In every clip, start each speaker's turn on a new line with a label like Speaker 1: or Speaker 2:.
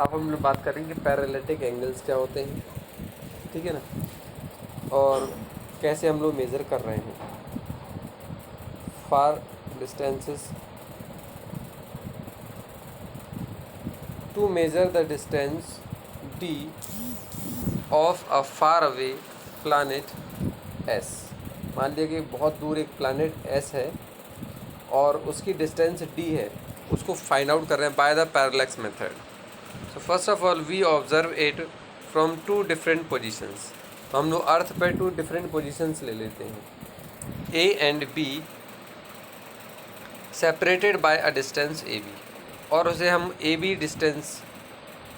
Speaker 1: अब हम लोग बात करेंगे पैरेलैटिक एंगल्स क्या होते हैं, ठीक है ना, और कैसे हम लोग मेज़र कर रहे हैं far distances to measure the distance d of a far away planet s। मान लिया कि बहुत दूर एक प्लानिट s है और उसकी डिस्टेंस d है, उसको फाइंड आउट कर रहे हैं by the parallax method. So first of all we observe it from two different positions. तो हम लोग अर्थ पर टू डिफरेंट पोजीशंस ले लेते हैं, A and B separated by a distance A B, और उसे हम ए बी डिस्टेंस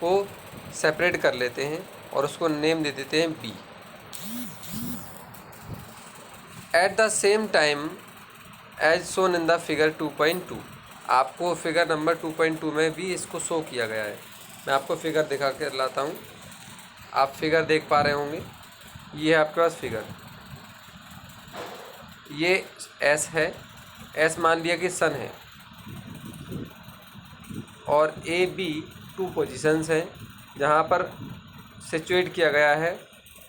Speaker 1: को सेपरेट कर लेते हैं और उसको नेम दे देते हैं B. At the same time as shown in the figure 2.2, आपको फिगर नंबर 2.2 में भी इसको शो किया गया है। मैं आपको फिगर दिखा के लाता हूँ, आप फिगर देख पा रहे होंगे। ये है आपके पास फिगर, ये एस है, एस मान लिया कि सन है, और ए बी टू पोजीशंस हैं जहाँ पर सिचुएट किया गया है,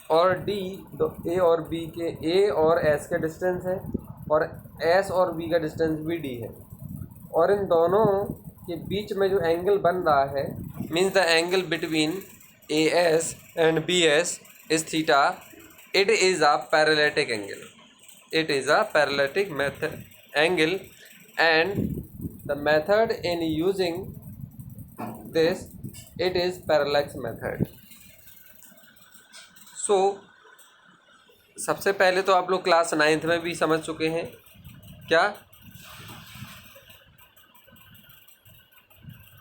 Speaker 1: और डी ए और बी के ए और एस का डिस्टेंस है, और एस और बी का डिस्टेंस भी डी है, और इन दोनों के बीच में जो एंगल बन रहा है means the angle between A S and B S is theta. It is a parallactic angle, it is a parallatic method angle, and the method in using this, it is parallax method. So सबसे पहले तो आप लोग class 9th में भी समझ चुके हैं क्या,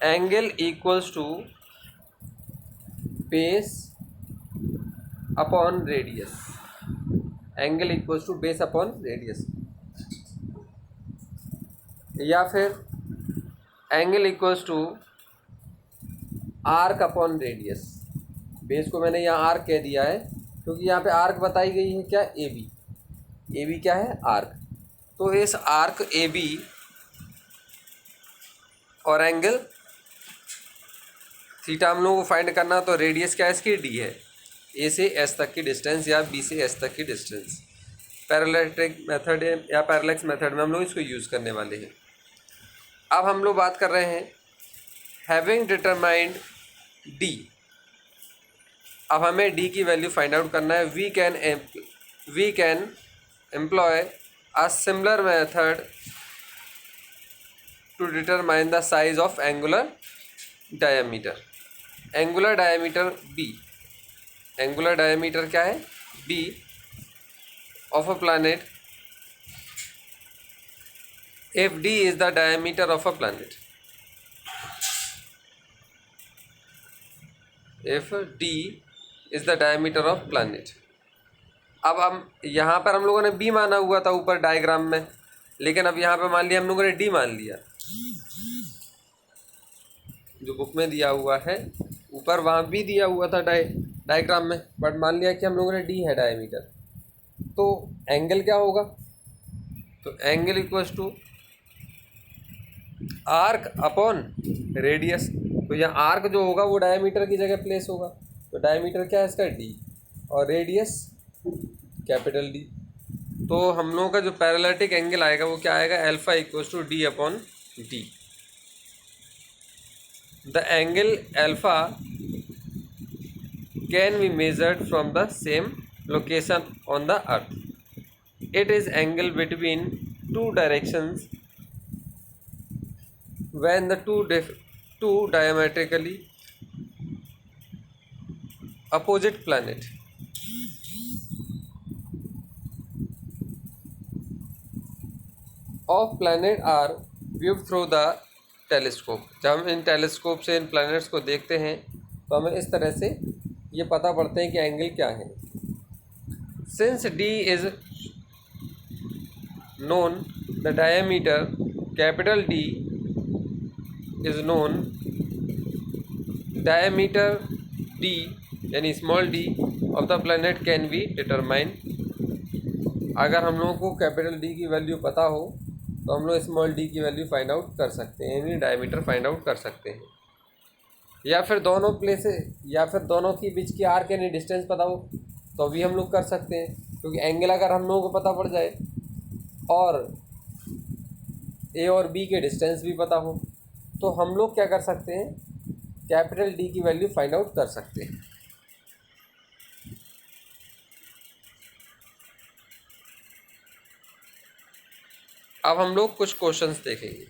Speaker 1: angle equals to base upon radius, angle equals to base upon radius, या फिर angle equals to arc upon radius. Base को मैंने यहाँ आर्क कह दिया है क्योंकि यहाँ पे आर्क बताई गई है क्या, ए बी, ए बी क्या है, आर्क। तो इस आर्क ए बी और एंगल थीटा हम लोगों को फाइंड करना, तो रेडियस क्या है इसकी, डी है, ए से एस तक की डिस्टेंस या बी से एस तक की डिस्टेंस। पैरेलैटिक मेथड या पैरेलैक्स मेथड में हम लोग इसको यूज़ करने वाले हैं। अब हम लोग बात कर रहे हैं हैविंग डिटरमाइंड डी। अब हमें डी की वैल्यू फाइंड आउट करना है। We can employ a similar method to determine the size of angular diameter. Angular diameter B, angular diameter क्या है, B of a planet if d is the diameter of a planet, if d is the diameter of planet। अब हम यहाँ पर हम लोगों ने b माना हुआ था ऊपर डायग्राम में, लेकिन अब यहाँ पे मान लिया हम लोगों ने d मान लिया, जो बुक में दिया हुआ है ऊपर वहाँ b दिया हुआ था डायग्राम में, बट मान लिया कि हम लोगों ने d है डायमीटर। तो एंगल क्या होगा, तो angle equals to arc upon radius. तो यहाँ आर्क जो होगा वो डायमीटर की जगह प्लेस होगा, तो डायमीटर क्या है इसका, डी, और रेडियस कैपिटल डी। तो हम लोगों का जो पैरेलैटिक एंगल आएगा वो क्या आएगा, alpha equals to D upon D. The angle alpha can be measured from the same location on the earth. It is angle between two directions when the two diametrically opposite planet of planet are viewed through the telescope। जब हम इन telescope से इन planets को देखते हैं तो हमें इस तरह से ये पता पड़ते हैं कि एंगल क्या है। Since d is known, the diameter capital D is known, diameter d यानी small d of the planet can be determined। अगर हम लोगों को कैपिटल D की वैल्यू पता हो तो हम लोग स्मॉल d की वैल्यू फाइंड आउट कर सकते हैं, यानी डायमीटर फाइंड आउट कर सकते हैं। या फिर दोनों प्लेस या फिर दोनों की बीच की आर्क यानी डिस्टेंस पता हो तो भी हम लोग कर सकते हैं, क्योंकि एंगल अगर हम लोगों को पता पड़ जाए और ए और बी के डिस्टेंस भी पता हो तो हम लोग क्या कर सकते हैं, कैपिटल डी की वैल्यू फाइंड आउट कर सकते हैं। अब हम लोग कुछ क्वेश्चंस देखेंगे।